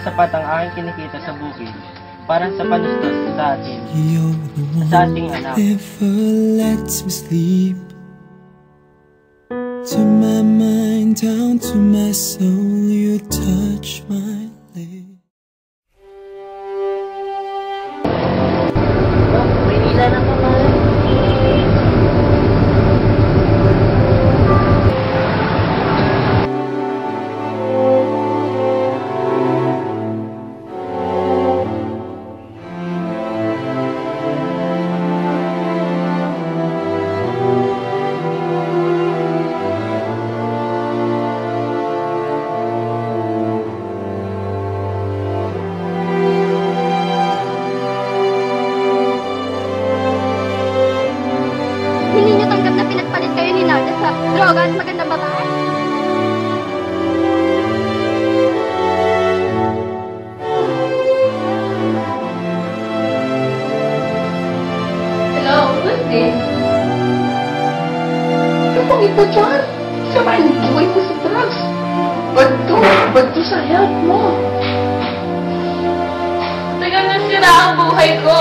sapat ang aking kinikita sa bukid para sa panustos sa atin, sa ating anak. Never lets me sleep. To my mind, down to my soul, you touch my leg. Oh, Maynila na naman. Droga at magandang babae. Hello, who's this? Ano pong ito dyan? Samahan ang buhay mo sa drugs. Ba't to sa health mo? Tagal na sira ang buhay ko.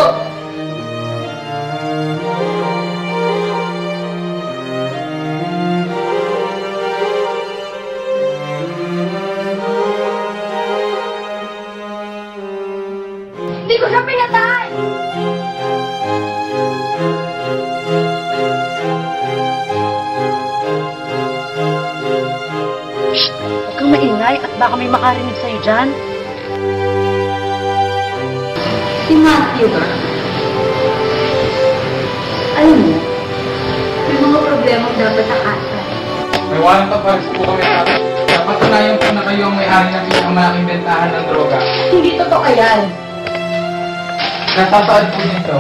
Hindi ko siya pinatay! Shh! Huwag kang maingay at baka may makarinig sa'yo dyan. Si Matthew ba? Alam mo, may mga problemang dapat takasan. May warrant of arrest po kami sa napatunayan po na kayo ang may-ari ng isang malaking bentahan ng droga. Hindi totoo yan. Nasasaad po nito.